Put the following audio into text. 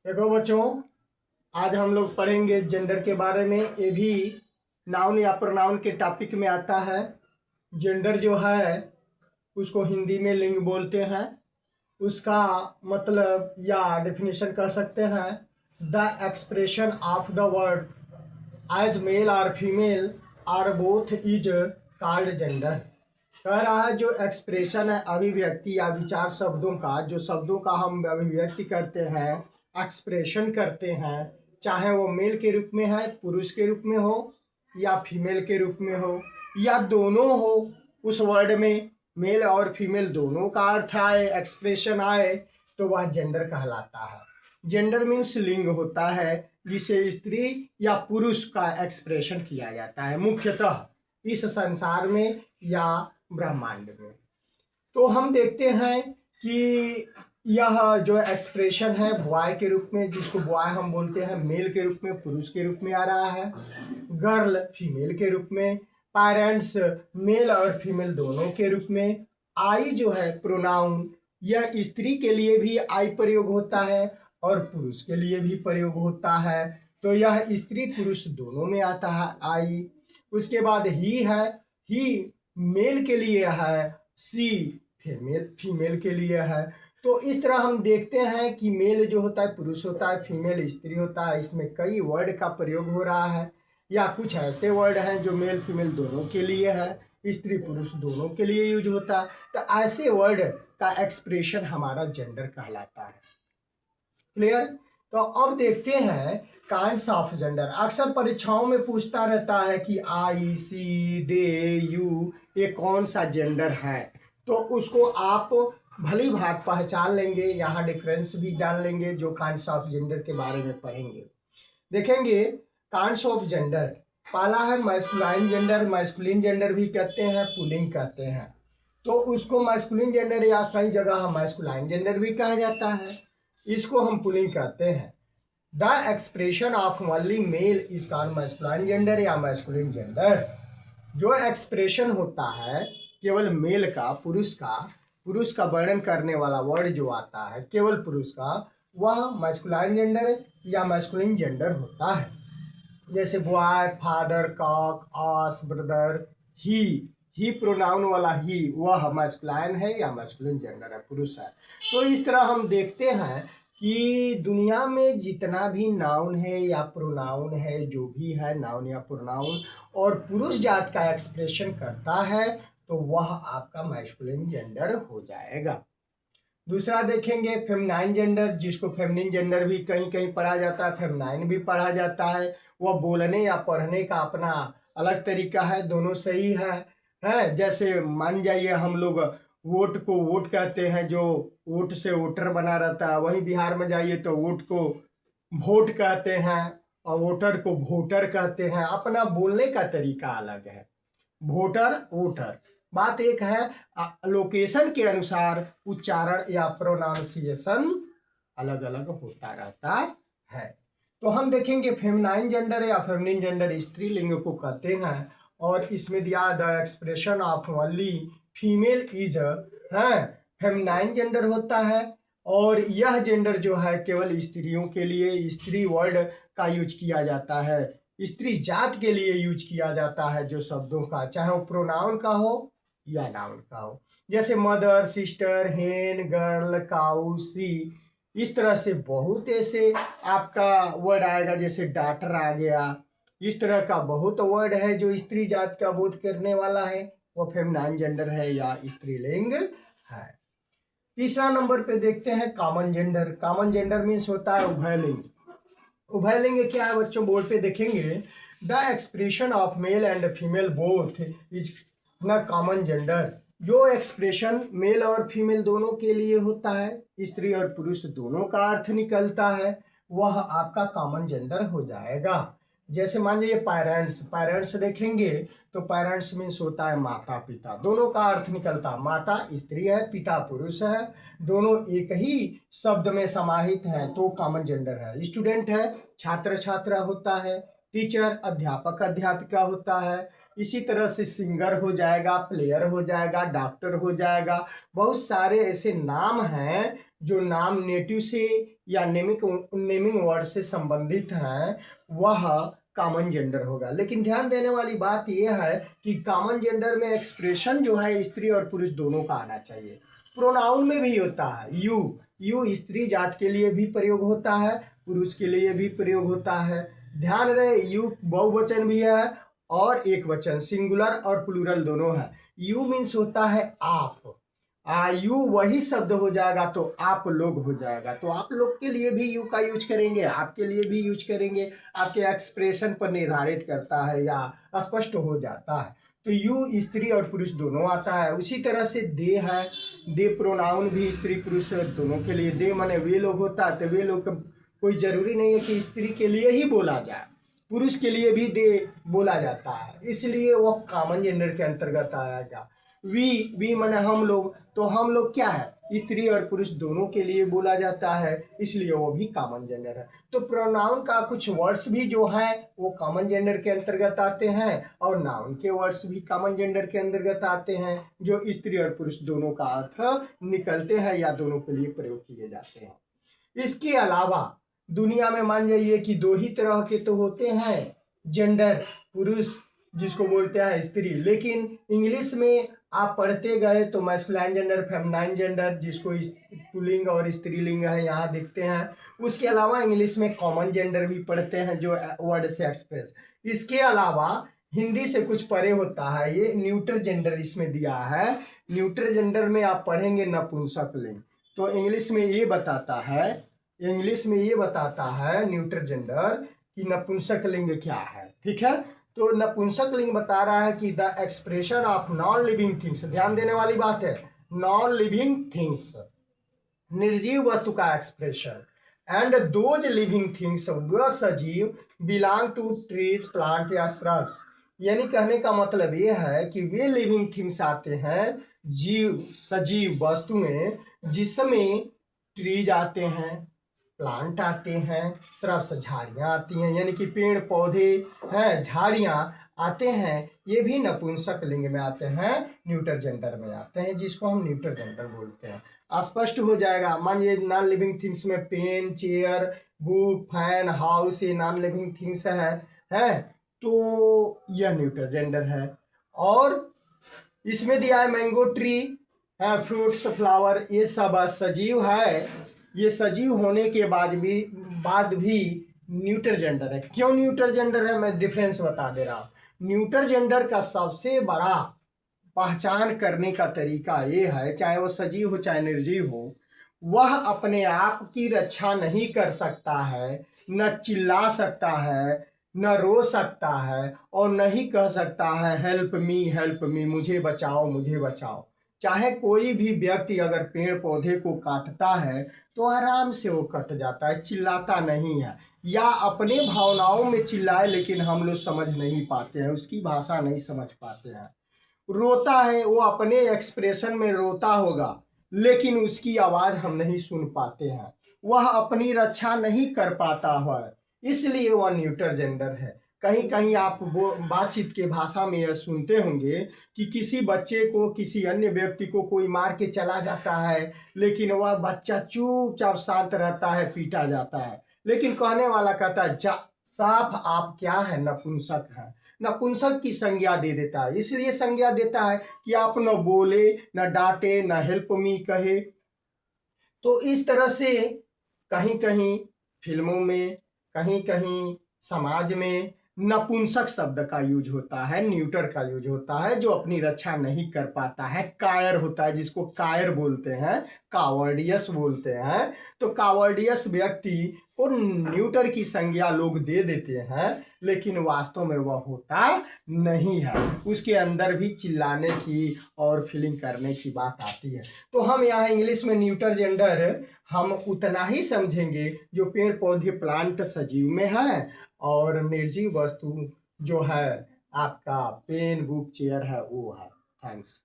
देखो बच्चों, आज हम लोग पढ़ेंगे जेंडर के बारे में। ये भी नाउन या प्रोनाउन के टॉपिक में आता है। जेंडर जो है उसको हिंदी में लिंग बोलते हैं। उसका मतलब या डेफिनेशन कह सकते हैं, the expression of the word as male और female are both is called gender. कह रहा है जो एक्सप्रेशन है, अभिव्यक्ति या विचार शब्दों का, जो शब्दों का हम अभिव्यक्ति करते हैं, एक्सप्रेशन करते हैं, चाहे वो मेल के रूप में है, पुरुष के रूप में हो, या फीमेल के रूप में हो, या दोनों हो। उस वर्ड में मेल और फीमेल दोनों का अर्थ आए, एक्सप्रेशन आए, तो वह जेंडर कहलाता है। जेंडर मीन्स लिंग होता है जिसे स्त्री या पुरुष का एक्सप्रेशन किया जाता है मुख्यतः इस संसार में या ब्रह्मांड में। तो हम देखते हैं कि यह जो एक्सप्रेशन है बॉय के रूप में, जिसको बॉय हम बोलते हैं, मेल के रूप में, पुरुष के रूप में आ रहा है। गर्ल फीमेल के रूप में, पेरेंट्स मेल और फीमेल दोनों के रूप में। आई जो है प्रोनाउन, यह स्त्री के लिए भी आई प्रयोग होता है और पुरुष के लिए भी प्रयोग होता है। तो यह स्त्री पुरुष दोनों में आता है आई। उसके बाद ही है, ही मेल के लिए है, सी फीमेल के लिए है। तो इस तरह हम देखते हैं कि मेल जो होता है पुरुष होता है, फीमेल स्त्री होता है। इसमें कई वर्ड का प्रयोग हो रहा है, या कुछ ऐसे वर्ड हैं जो मेल फीमेल दोनों के लिए है, स्त्री पुरुष दोनों के लिए यूज होता है। तो ऐसे वर्ड का एक्सप्रेशन हमारा जेंडर कहलाता है। क्लियर? तो अब देखते हैं काइंड्स ऑफ जेंडर। अक्सर परीक्षाओं में पूछता रहता है कि आई, सी, दे, यू, ये कौन सा जेंडर है। तो उसको आप भली भांति पहचान लेंगे, यहाँ डिफरेंस भी जान लेंगे जो काइंड्स ऑफ जेंडर के बारे में पढ़ेंगे। देखेंगे काइंड्स ऑफ जेंडर। पहला है मैस्कुलाइन जेंडर। मैस्कुलिन जेंडर भी कहते हैं, पुल्लिंग कहते हैं। तो उसको मैस्कुलिन जेंडर या कई जगह मैस्कुलाइन जेंडर भी कहा जाता है, इसको हम पुल्लिंग कहते हैं। The expression of only mail is called masculine gender या मैस्कुलिन जेंडर। जो एक्सप्रेशन होता है केवल मेल का, पुरुष का वर्णन करने वाला वर्ड जो आता है केवल पुरुष का, वह मैस्कुलाइन जेंडर या मैस्कुलिन जेंडर होता है। जैसे बॉय, फादर, कॉक, आस, ब्रदर, ही प्रोनाउन वाला ही, वह मैस्कुलाइन है या मैस्कुलिन जेंडर है, पुरुष है। तो इस तरह हम देखते हैं कि दुनिया में जितना भी नाउन है या प्रोनाउन है, जो भी है नाउन या प्रोनाउन और पुरुष जात का एक्सप्रेशन करता है, तो वह आपका मैस्कुलिन जेंडर हो जाएगा। दूसरा देखेंगे फेमिनाइन जेंडर, जिसको फेमिनिन जेंडर भी कहीं कहीं पढ़ा जाता है, फेमिनाइन भी पढ़ा जाता है। वह बोलने या पढ़ने का अपना अलग तरीका है, दोनों सही है। जैसे मान जाइए हम लोग वोट को वोट कहते हैं, जो वोट से वोटर बना रहता है। वहीं बिहार में जाइए तो वोट को वोट कहते हैं और वोटर को वोटर कहते हैं। अपना बोलने का तरीका अलग है, वोटर वोटर। बात एक है, लोकेशन के अनुसार उच्चारण या प्रोनाउंसिएशन अलग अलग होता रहता है। तो हम देखेंगे फेमिनाइन जेंडर या फेमिनिन जेंडर स्त्रीलिंग को कहते हैं, और इसमें दिया the expression of only female is है, फेमिनाइन जेंडर होता है। और यह जेंडर जो है केवल स्त्रियों के लिए, स्त्री वर्ड का यूज किया जाता है, स्त्री जात के लिए यूज किया जाता है जो शब्दों का, चाहे वो प्रोनाउन का हो या नाउन का हो। जैसे मदर, सिस्टर, हेन, गर्ल, काउ, सी। इस तरह से बहुत ऐसे आपका वर्ड आएगा, जैसे डॉटर आ गया। इस तरह का बहुत वर्ड है जो स्त्री जात का बोध करने वाला है, वो फेमिनाइन जेंडर है या स्त्रीलिंग है। तीसरा नंबर पे देखते हैं common gender. Common gender means होता है उभयलिंग। उभयलिंग क्या है बच्चों, बोर्ड पे देखेंगे, the expression of male and female both is न कॉमन जेंडर। जो एक्सप्रेशन मेल और फीमेल दोनों के लिए होता है, स्त्री और पुरुष दोनों का अर्थ निकलता है, वह आपका कॉमन जेंडर हो जाएगा। जैसे मान लीजिए पेरेंट्स देखेंगे तो पेरेंट्स मीन्स होता है माता पिता, दोनों का अर्थ निकलता है, माता स्त्री है, पिता पुरुष है, दोनों एक ही शब्द में समाहित है, तो कॉमन जेंडर है। स्टूडेंट है, छात्र छात्रा होता है, टीचर अध्यापक अध्यापिका होता है। इसी तरह से सिंगर हो जाएगा, प्लेयर हो जाएगा, डॉक्टर हो जाएगा। बहुत सारे ऐसे नाम हैं जो नाम नेटिव से या नेमिंग वर्ड से संबंधित हैं वह कॉमन जेंडर होगा। लेकिन ध्यान देने वाली बात यह है कि कॉमन जेंडर में एक्सप्रेशन जो है स्त्री और पुरुष दोनों का आना चाहिए। प्रोनाउन में भी होता है यू स्त्री जात के लिए भी प्रयोग होता है, पुरुष के लिए भी प्रयोग होता है। ध्यान रहे यू बहुवचन भी है और एक वचन, सिंगुलर और प्लूरल दोनों है। यू मीन्स होता है आप, यू वही शब्द हो जाएगा तो आप लोग हो जाएगा, तो आप लोग के लिए भी यू का यूज करेंगे, आपके लिए भी यूज करेंगे, आपके एक्सप्रेशन पर निर्धारित करता है या स्पष्ट हो जाता है। तो यू स्त्री और पुरुष दोनों आता है। उसी तरह से दे है, दे प्रोनाउन भी स्त्री पुरुष दोनों के लिए, दे माने वे लोग होता है, तो वे लोग कोई जरूरी नहीं है कि स्त्री के लिए ही बोला जाए, पुरुष के लिए भी दे बोला जाता है, इसलिए वह कॉमन जेंडर के अंतर्गत आएगा। वी माने हम लोग, तो हम लोग क्या है, स्त्री और पुरुष दोनों के लिए बोला जाता है, इसलिए वो भी कॉमन जेंडर है। तो प्रोनाउन का कुछ वर्ड्स भी जो है वो कॉमन जेंडर के अंतर्गत आते हैं और नाउन के वर्ड्स भी कॉमन जेंडर के अंतर्गत आते हैं, जो स्त्री और पुरुष दोनों का अर्थ निकलते हैं या दोनों के लिए प्रयोग किए जाते हैं। इसके अलावा दुनिया में मान जाइए कि दो ही तरह के तो होते हैं जेंडर, पुरुष जिसको बोलते हैं स्त्री, लेकिन इंग्लिश में आप पढ़ते गए तो मैस्कुलाइन जेंडर, फेमिनाइन जेंडर, जिसको पुल्लिंग और स्त्रीलिंग है यहाँ देखते हैं। उसके अलावा इंग्लिश में कॉमन जेंडर भी पढ़ते हैं जो वर्ड से एक्सप्रेस। इसके अलावा हिंदी से कुछ परे होता है ये न्यूट्रल जेंडर, इसमें दिया है। न्यूट्रल जेंडर में आप पढ़ेंगे नपुंसक लिंग, तो इंग्लिश में ये बताता है न्यूट्रल जेंडर कि नपुंसक लिंग क्या है, ठीक है। तो नपुंसक लिंग बता रहा है कि the expression of non living things, ध्यान देने वाली बात है, नॉन लिविंग थिंग्स, निर्जीव वस्तु का expression, and those living things व सजीव बिलोंग टू ट्रीज, प्लांट या श्रब्स। यानी कहने का मतलब ये है कि वे लिविंग थिंग्स आते हैं, सजीव वस्तुएं, जिसमें ट्रीज आते हैं, प्लांट आते हैं, श्रब्स झाड़ियाँ आती हैं, यानी कि पेड़ पौधे हैं, झाड़ियाँ आते हैं, ये भी नपुंसक लिंग में आते हैं, न्यूट्रल जेंडर में आते हैं, जिसको हम न्यूट्रल जेंडर बोलते हैं। स्पष्ट हो जाएगा। मानिए नॉन लिविंग थिंग्स में pen, chair, book, fan, house, ये नॉन लिविंग थिंग्स है तो यह न्यूट्रल जेंडर है। और इसमें दिया है मैंगो ट्री है, फ्रूट्स, फ्लावर, ये सब सजीव है, ये सजीव होने के बाद भी न्यूट्रल जेंडर है। क्यों न्यूट्रल जेंडर है, मैं डिफरेंस बता दे रहा हूँ। न्यूट्रल जेंडर का सबसे बड़ा पहचान करने का तरीका ये है, चाहे वो सजीव हो चाहे निर्जीव हो, वह अपने आप की रक्षा नहीं कर सकता है, न चिल्ला सकता है, न रो सकता है, और न ही कह सकता है हेल्प मी, मुझे बचाओ मुझे बचाओ। चाहे कोई भी व्यक्ति अगर पेड़ पौधे को काटता है तो आराम से वो कट जाता है, चिल्लाता नहीं है, या अपने भावनाओं में चिल्लाए, लेकिन हम लोग समझ नहीं पाते हैं, उसकी भाषा नहीं समझ पाते हैं। रोता है, वो अपने एक्सप्रेशन में रोता होगा, लेकिन उसकी आवाज़ हम नहीं सुन पाते हैं, वह अपनी रक्षा नहीं कर पाता है, इसलिए वह न्यूट्रल जेंडर है। कहीं कहीं आप वो बातचीत के भाषा में यह सुनते होंगे कि किसी बच्चे को किसी अन्य व्यक्ति को कोई मार के चला जाता है, लेकिन वह बच्चा चुपचाप शांत रहता है, पीटा जाता है, लेकिन कहने वाला कहता है साफ आप क्या है, नपुंसक है, नपुंसक की संज्ञा दे देता है। इसलिए संज्ञा देता है कि आप न बोले, न डांटे, न हेल्प मी कहे। तो इस तरह से कहीं कहीं फिल्मों में, कहीं कहीं समाज में नपुंसक शब्द का यूज होता है, न्यूटर का यूज होता है, जो अपनी रक्षा नहीं कर पाता है, कायर होता है, जिसको कायर बोलते हैं, कावर्डियस बोलते हैं। तो कावर्डियस व्यक्ति को न्यूटर की संज्ञा लोग दे देते हैं, लेकिन वास्तव में वह होता नहीं है, उसके अंदर भी चिल्लाने की और फीलिंग करने की बात आती है। तो हम यहाँ इंग्लिश में न्यूट्रल जेंडर हम उतना ही समझेंगे जो पेड़ पौधे, प्लांट सजीव में है, और निर्जीव वस्तु जो है आपका पेन, बुक, चेयर है वो है। थैंक्स।